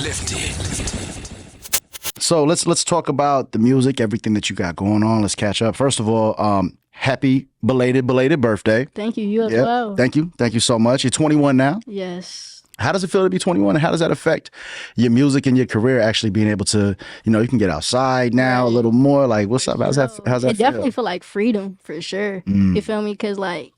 Uplifted. So let's talk about the music, everything that you got going on. Let's catch up. First of all, happy belated birthday. Thank you. You as well. Thank you so much. You're 21 now. Yes. How does it feel to be 21? And how does that affect your music and your career? Actually being able to, you can get outside now a little more. Like, what's up? How's that feel? It definitely feel like freedom for sure. You feel me? Because like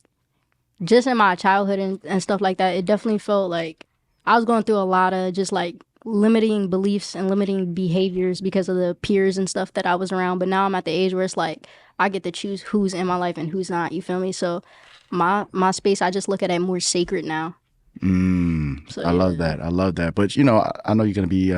just in my childhood and stuff like that, it definitely felt like I was going through a lot of just like limiting beliefs and limiting behaviors because of the peers and stuff that I was around. But now I'm at the age where it's like I get to choose who's in my life and who's not. You feel me? So my space, I just look at it more sacred now. So, I love that. But I know you're gonna be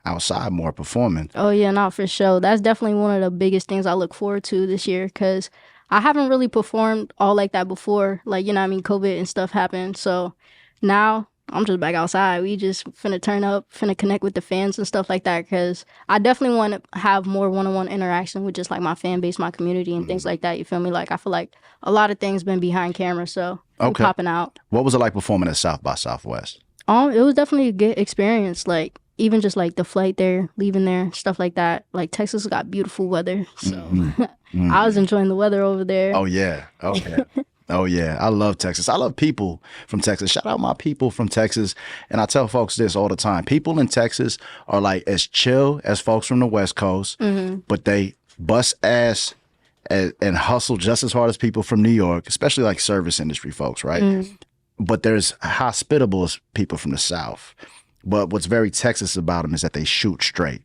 outside more performing. Oh yeah, not for sure. That's definitely one of the biggest things I look forward to this year because I haven't really performed all like that before. Like, COVID and stuff happened. So now I'm just back outside. We just finna turn up, finna connect with the fans and stuff like that because I definitely want to have more one-on-one interaction with just like my fan base, my community and things like that. You feel me? Like I feel like a lot of things been behind camera, so I'm popping out. What was it like performing at South by Southwest? It was definitely a good experience. Like even just like the flight there, leaving there, stuff like that. Like Texas got beautiful weather, so I was enjoying the weather over there. Oh yeah, okay. Oh yeah, I love Texas. I love people from Texas. Shout out my people from Texas. And I tell folks this all the time. People in Texas are like as chill as folks from the West Coast, but they bust ass and hustle just as hard as people from New York, especially like service industry folks, right? But there's hospitable as people from the South. But what's very Texas about them is that they shoot straight.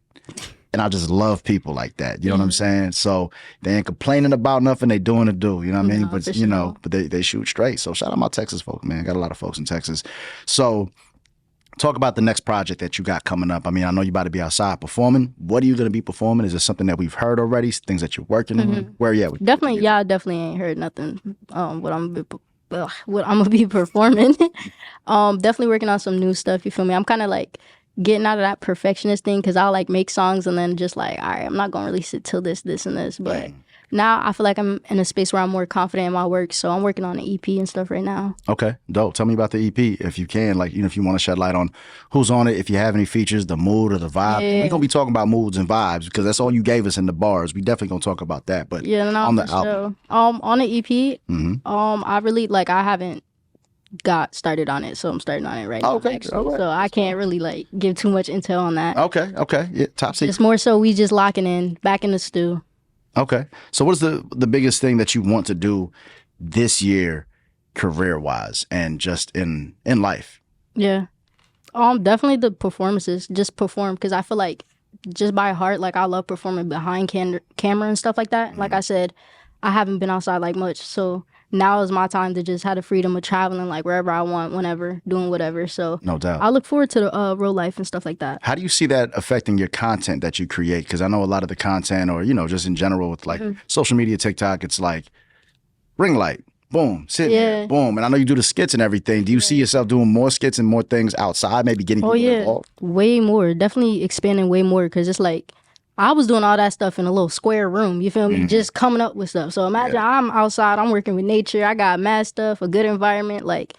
And I just love people like that. You know what I'm saying? So they ain't complaining about nothing. They doing the do. You know what I mean? But but they shoot straight. So shout out my Texas folks, man. Got a lot of folks in Texas. So talk about the next project that you got coming up. I mean, I know you about to be outside performing. What are you going to be performing? Is it something that we've heard already? Things that you're working on? Where are you at? Definitely, y'all definitely ain't heard nothing. What I'm gonna be performing. Definitely working on some new stuff. You feel me? I'm kind of like getting out of that perfectionist thing because I'll like make songs and then just like, all right, I'm not gonna release it till this and this. But now I feel like I'm in a space where I'm more confident in my work, so I'm working on an EP and stuff right now. Okay, dope. Tell me about the EP if you can. Like, if you want to shed light on who's on it, if you have any features, the mood or the vibe. Yeah. We're gonna be talking about moods and vibes because that's all you gave us in the bars. We definitely gonna talk about that. But on the album, on the EP, I really like I haven't got started on it, so I'm starting on it right now. Okay, all right. So I can't really like give too much intel on that. Okay, yeah, top secret. It's more so we just locking in, back in the stew. Okay, so what is the biggest thing that you want to do this year, career-wise, and just in life? Yeah, definitely the performances. Just perform because I feel like just by heart, like I love performing behind camera and stuff like that. Like I said, I haven't been outside like much, so now is my time to just have the freedom of traveling like wherever I want, whenever, doing whatever. So no doubt, I look forward to the real life and stuff like that. How do you see that affecting your content that you create? Because I know a lot of the content, or just in general with like social media, TikTok, it's like ring light, boom, sit there, boom. And I know you do the skits and everything. Do you see yourself doing more skits and more things outside, maybe getting people involved? Way more, definitely expanding way more because it's like I was doing all that stuff in a little square room, you feel me? Just coming up with stuff. So imagine I'm outside, I'm working with nature, I got mad stuff, a good environment, like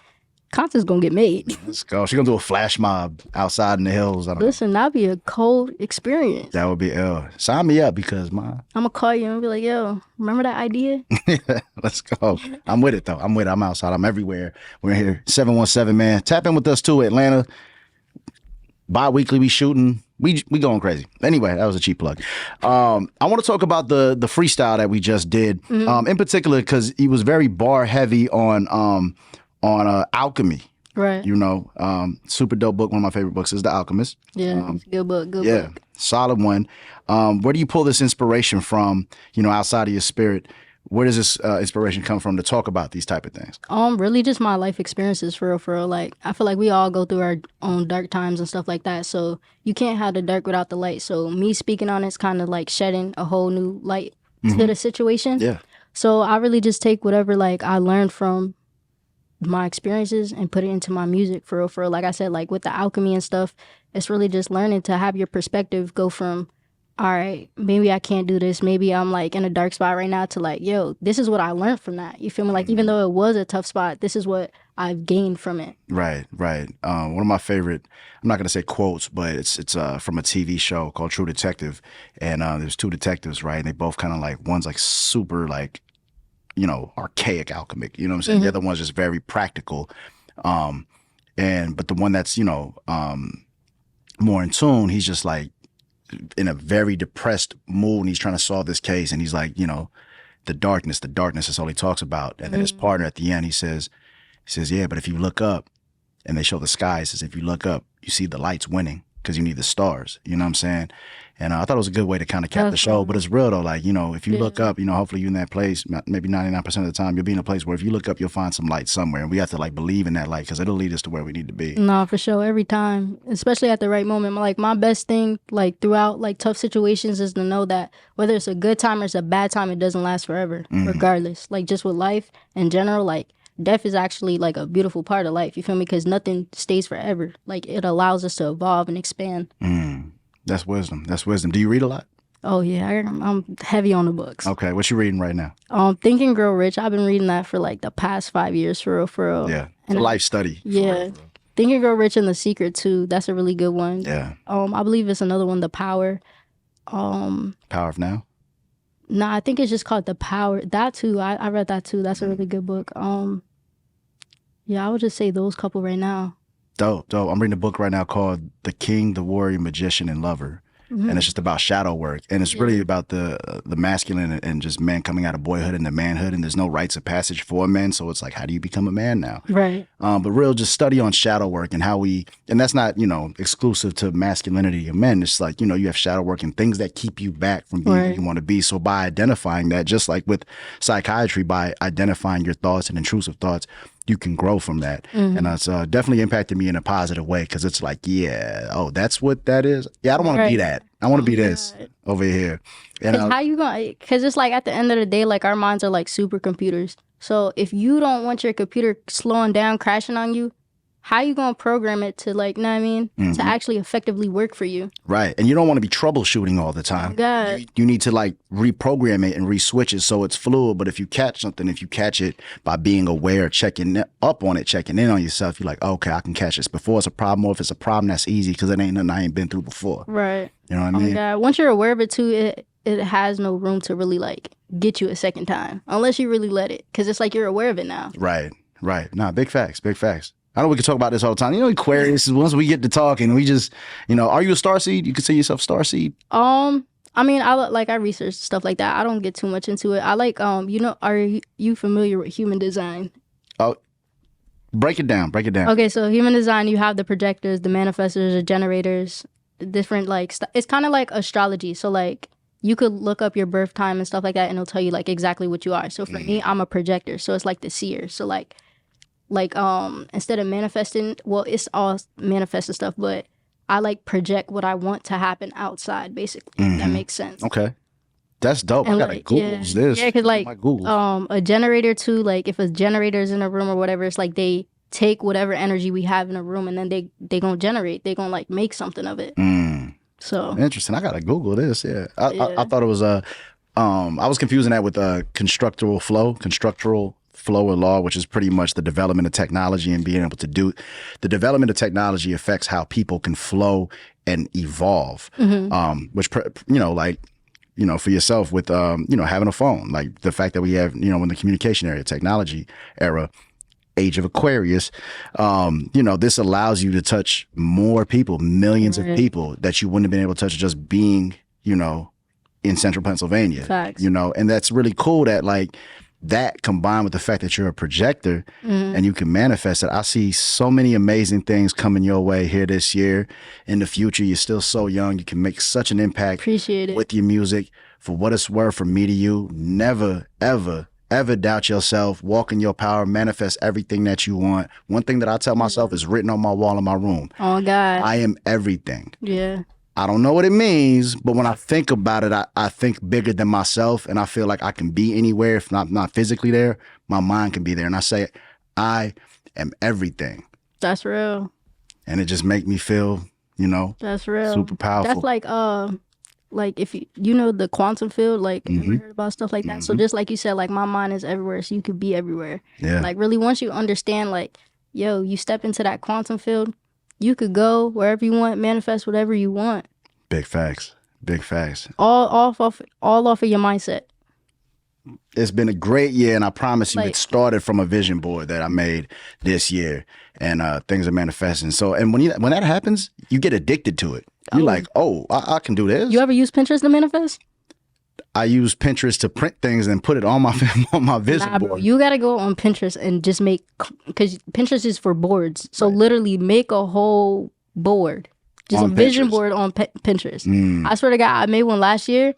content's gonna get made. Let's go. She's gonna do a flash mob outside in the hills. Listen, that'd be a cold experience. That would be ill. Sign me up because I'm gonna call you and be like, yo, remember that idea? Let's go. I'm with it though. I'm with it. I'm outside. I'm everywhere. We're here. 717, man. Tap in with us too, Atlanta. Bi-weekly, we shooting. We going crazy. Anyway, that was a cheap plug. I want to talk about the freestyle that we just did, in particular because he was very bar heavy on Alchemy. Right. Super dope book. One of my favorite books is The Alchemist. Yeah, it's a good book. Good book. Solid one. Where do you pull this inspiration from? Outside of your spirit. Where does this inspiration come from to talk about these type of things? Really just my life experiences for real. Like, I feel like we all go through our own dark times and stuff like that. So you can't have the dark without the light. So me speaking on it's kind of like shedding a whole new light to the situation. Yeah. So I really just take whatever like I learned from my experiences and put it into my music for real. Like I said, like with the alchemy and stuff, it's really just learning to have your perspective go from, all right, maybe I can't do this. Maybe I'm like in a dark spot right now to like, yo, this is what I learned from that. You feel me? Like, even though it was a tough spot, this is what I've gained from it. Right. One of my favorite, I'm not going to say quotes, but it's from a TV show called True Detective. And there's two detectives, right? And they both kind of like, one's like super like, archaic alchemic, you know what I'm saying? The other one's just very practical. But the one that's, more in tune, he's just like in a very depressed mood and he's trying to solve this case. And he's like, the darkness is all he talks about. And then his partner at the end, he says, yeah, but if you look up, and they show the sky, he says, if you look up, you see the lights winning because you need the stars. You know what I'm saying? And I thought it was a good way to kind of cap the show. But it's real though. Like, if you look up, hopefully you're in that place, maybe 99% of the time, you'll be in a place where if you look up, you'll find some light somewhere. And we have to like believe in that light because it'll lead us to where we need to be. No, for sure. Every time, especially at the right moment. Like my best thing, like throughout like tough situations is to know that whether it's a good time or it's a bad time, it doesn't last forever, regardless. Like just with life in general, like death is actually like a beautiful part of life. You feel me? Because nothing stays forever. Like it allows us to evolve and expand. That's wisdom. Do you read a lot? Oh yeah, I'm heavy on the books. Okay, what you reading right now? Think and Grow Rich. I've been reading that for like the past 5 years, for real. Yeah, it's a life study. Yeah, for real. Think and Grow Rich and The Secret too. That's a really good one. Yeah. I believe it's another one, The Power. Power of Now. Nah, I think it's just called The Power. That too. I read that too. That's a really good book. Yeah, I would just say those couple right now. Dope. I'm reading a book right now called The King, the Warrior, Magician, and Lover. And it's just about shadow work. And it's really about the masculine and just men coming out of boyhood into manhood. And there's no rites of passage for men. So it's like, how do you become a man now? Right. But real just study on shadow work and how and that's not, exclusive to masculinity of men. It's like, you have shadow work and things that keep you back from being who you want to be. So by identifying that, just like with psychiatry, by identifying your thoughts and intrusive thoughts, you can grow from that. And it's definitely impacted me in a positive way because it's like, that's what that is. Yeah, I don't want to be that. I want to be this over here. And how you going? Because it's like at the end of the day, like our minds are like supercomputers. So if you don't want your computer slowing down, crashing on you, how you going to program it to like, know what I mean, to actually effectively work for you? Right. And you don't want to be troubleshooting all the time. God. You need to like reprogram it and re-switch it so it's fluid. But if you catch something, if you catch it by being aware, checking up on it, checking in on yourself, you're like, okay, I can catch this before it's a problem. Or if it's a problem, that's easy because it ain't nothing I ain't been through before. Right. You know what I mean? God. Once you're aware of it too, it has no room to really like get you a second time unless you really let it, because it's like you're aware of it now. Right. Nah, big facts. I know we can talk about this all the time. Aquarius, once we get to talking, we just, are you a starseed? You consider yourself starseed? I mean, I research stuff like that. I don't get too much into it. I like, are you familiar with human design? Oh, break it down. Okay, so human design, you have the projectors, the manifestors, the generators, different like, it's kind of like astrology. So like, you could look up your birth time and stuff like that and it'll tell you like exactly what you are. So for me, I'm a projector. So it's like the seer. So like instead of manifesting, well, it's all manifesting stuff, but I like project what I want to happen outside, basically. If that makes sense. Okay. That's dope. And I gotta Google this. Yeah, because like a generator too, like if a generator is in a room or whatever, it's like they take whatever energy we have in a room and then they gonna generate. They gonna like make something of it. So interesting. I gotta Google this. Yeah. I thought it was I was confusing that with constructural flow or law, which is pretty much the development of technology and being able to do the development of technology affects how people can flow and evolve. Which for yourself with having a phone, like the fact that we have in the communication area, technology era, age of Aquarius, this allows you to touch more people, millions of people that you wouldn't have been able to touch just being in central Pennsylvania. Facts. And that's really cool that like that combined with the fact that you're a projector and you can manifest it. I see so many amazing things coming your way here this year. In the future, you're still so young. You can make such an impact. Appreciate it. With your music. For what it's worth, from me to you, never, ever, ever doubt yourself. Walk in your power. Manifest everything that you want. One thing that I tell myself is written on my wall in my room. Oh, God. I am everything. Yeah. I don't know what it means, but when I think about it, I think bigger than myself, and I feel like I can be anywhere. If not physically there, my mind can be there. And I say, I am everything. That's real. And it just make me feel, that's real. Super powerful. That's like like if you know the quantum field, like you ever Mm-hmm. heard about stuff like that. So Mm-hmm. just like you said, like my mind is everywhere, so you could be everywhere. Yeah. Like really, once you understand, like, yo, you step into that quantum field, you could go wherever you want, manifest whatever you want. Big facts. Big facts. All off of your mindset. It's been a great year, and I promise you, Like it started from a vision board that I made this year, and things are manifesting. So, and when that happens, you get addicted to it. You're like, oh, I can do this. you ever use Pinterest to manifest? I use Pinterest to print things and put it on my on my vision Nah, bro, board. you gotta go on Pinterest and just make, because Pinterest is for boards. So literally make a whole board, just On a vision Pinterest. board on Pinterest. I swear to God, I made one last year.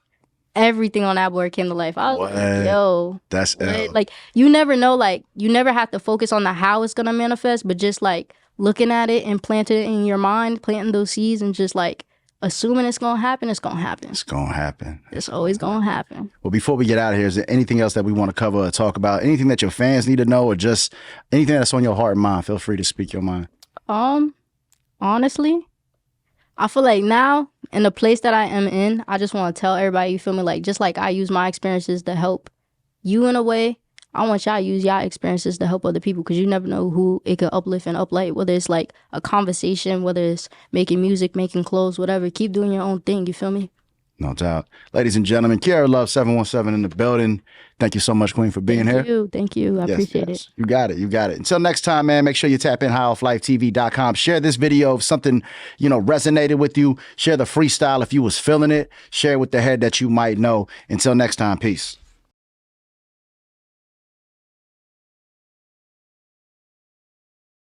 Everything on that board came to life. I was What? like, yo, That's L. like you never know, like you never have to focus on the how it's gonna manifest, but just like looking at it and planting it in your mind, planting those seeds and just like assuming it's gonna happen, it's gonna happen. It's gonna happen. It's always gonna happen. Well, before we get out of here, is there anything else that we want to cover or talk about? Anything that your fans need to know, or just anything that's on your heart and mind? Feel free to speak your mind. Honestly, I feel like now in the place that I am in, I just want to tell everybody, you feel me? Like, just like I use my experiences to help you in a way, I want y'all to use y'all experiences to help other people, because you never know who it could uplift and uplight, whether it's like a conversation, whether it's making music, making clothes, whatever. Keep doing your own thing, you feel me? No doubt. Ladies and gentlemen, Kierra Luv 717 in the building. Thank you so much, Queen, for being here. Thank you. I appreciate it. You got it. You got it. Until next time, man, make sure you tap in highofflifetv.com. Share this video if something, resonated with you. Share the freestyle if you was feeling it. Share with the head that you might know. Until next time, peace.